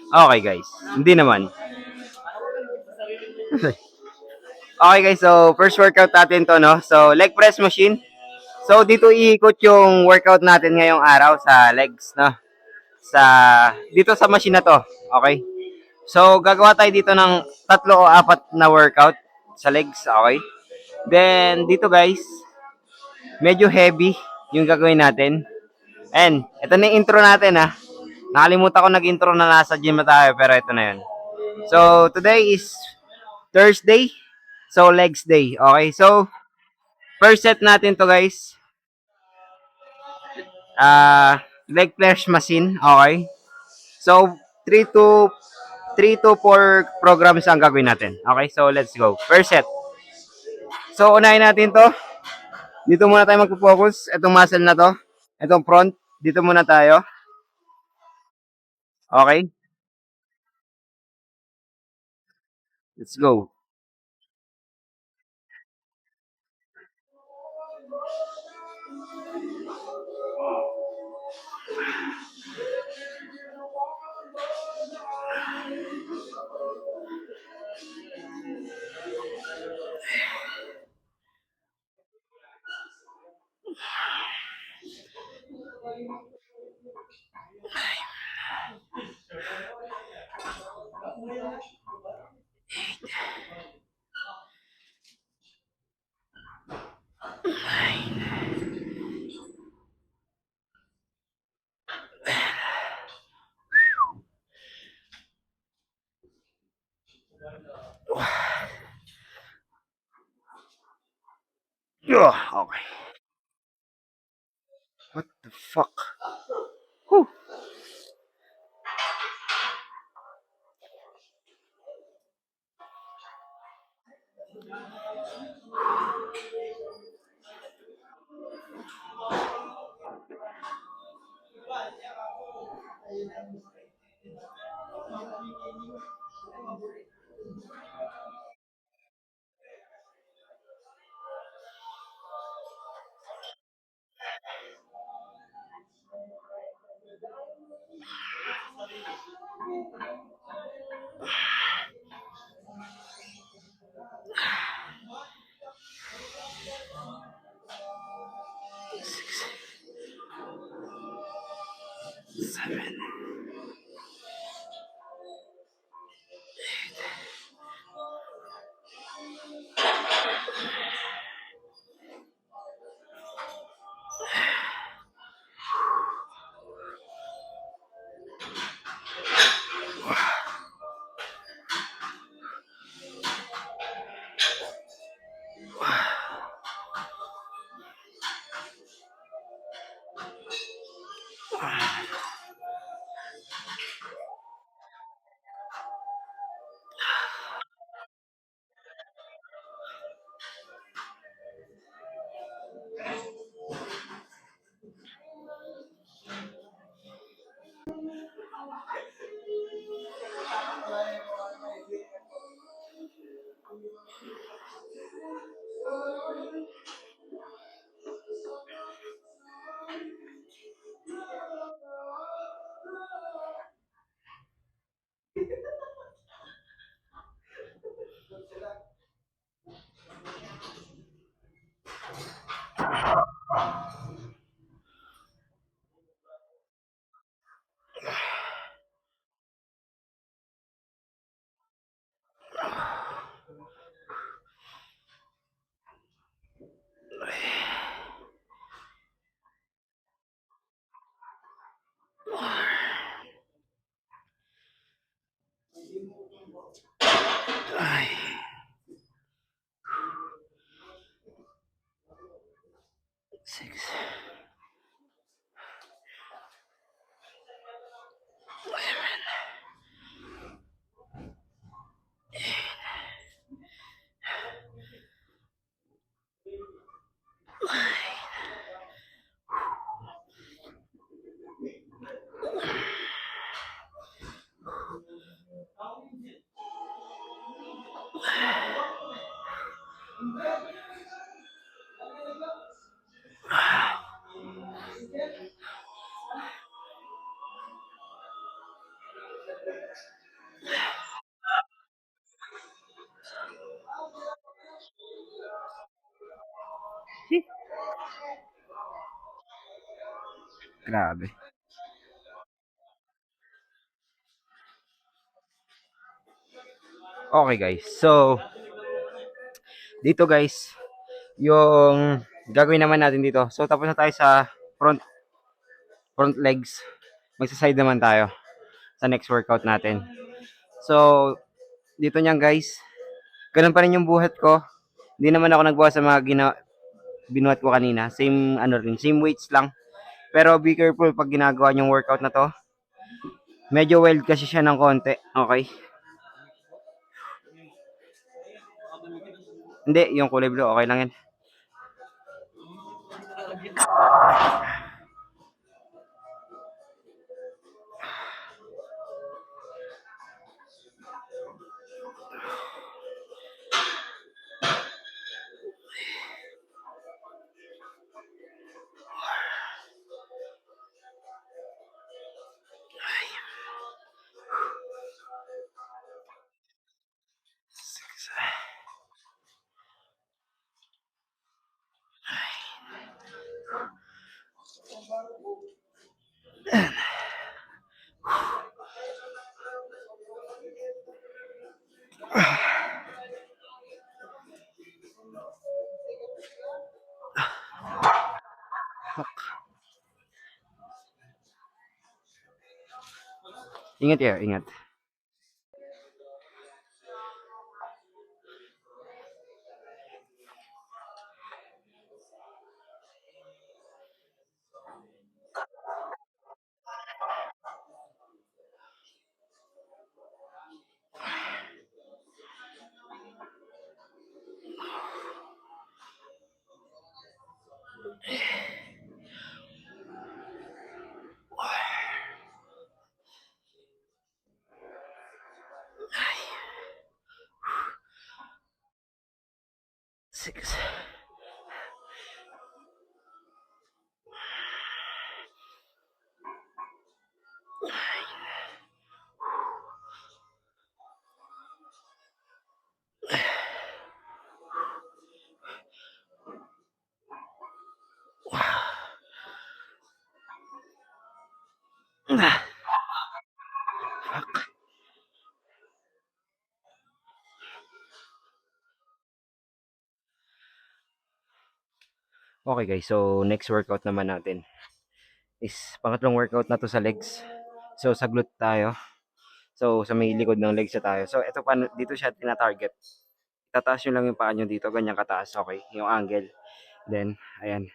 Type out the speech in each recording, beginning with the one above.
Okay guys, hindi naman. Okay guys, so first workout natin to, no? So leg press machine. So dito iikot yung workout natin ngayong araw sa legs, no? Sa dito sa machine na to. Okay? So gagawa tayo dito ng tatlo o apat na workout sa legs, okay? Then dito guys, medyo heavy yung gagawin natin. And ito na yung intro natin ha. Nakalimutan ko nag-intro na nasa gym na tayo pero ito na yun. So today is Thursday. So legs day. Okay? So first set natin to guys. Leg press machine. Okay? So 3 to 4 programs ang gagawin natin. Okay? So let's go. First set. So unahin natin to. Dito muna tayo magpo-focus. Itong muscle na to. Itong front. Dito muna tayo. Okay? Let's go. Okay. What the fuck? Whew. Ay. Six. Grabe. Okay guys. So, dito guys, yung gagawin naman natin dito. So, tapos na tayo sa front legs. Magsa-side naman tayo sa next workout natin. So, dito niyan guys, ganun pa rin yung buhat ko. Hindi naman ako nagbawas sa mga binuhat ko kanina. Same ano rin, same weights lang. Pero be careful pag ginagawa yung workout na to. Medyo wild kasi siya ng konti. Okay? Hindi, yung kulay blue, okay lang yan. Ingat ya, ingat. Six. Okay guys, so next workout naman natin is pangatlong workout na to sa legs. So sa glute tayo. So sa may likod ng legs na tayo. So ito pa dito siya tina-target. Tataas nyo lang yung paa nyo dito, ganyan kataas, okay? Yung angle. Then, ayan.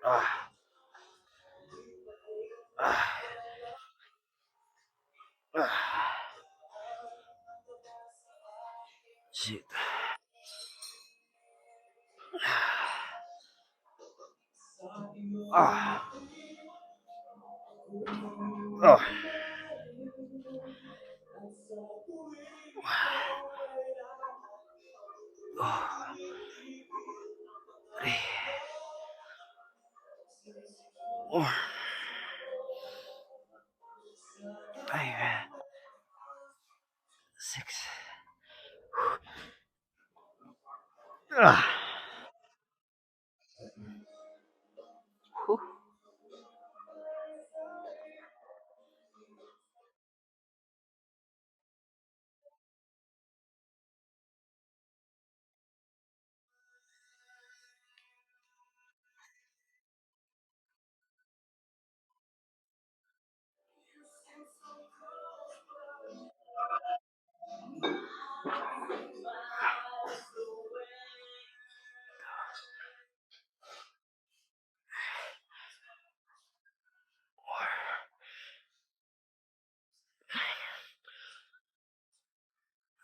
Ah, ah, ah. Shit. Ah. Oh. Oh. Oh. Ay, 6. Ah. Huh.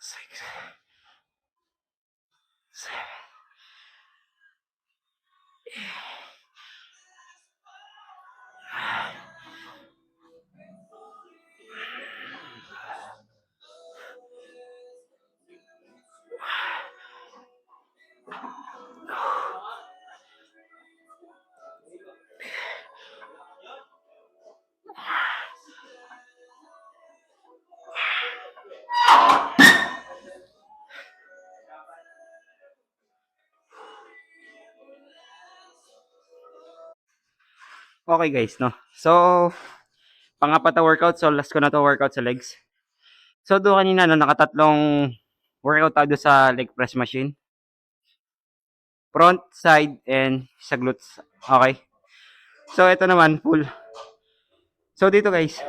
Six. Seven. Okay guys, no. So, pangapat na workout. So, last ko na to workout sa legs. So, doon kanina, no, nakatatlong workout tayo doon sa leg press machine. Front, side, and sa glutes. Okay. So, ito naman, full. So, dito guys,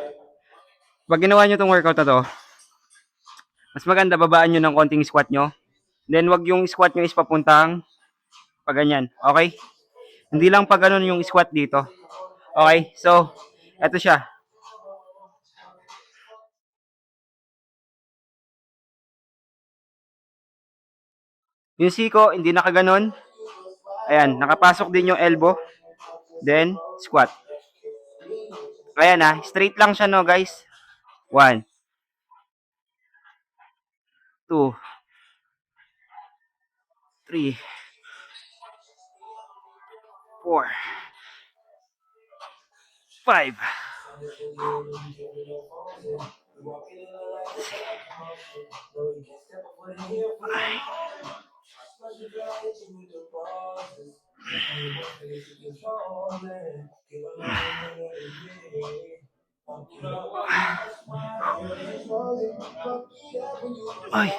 pag ginawa nyo tong workout na to, mas maganda babaan nyo ng konting squat nyo. Then, wag yung squat nyo is papuntang pag ganyan. Okay? Hindi lang pag ganun yung squat dito. Okay? So, ito siya. Yung siko, hindi nakaganon. Ayan, nakapasok din yung elbow. Then, squat. Ayan straight lang siya no guys. 1, 2, 3, 4, 5. Ay.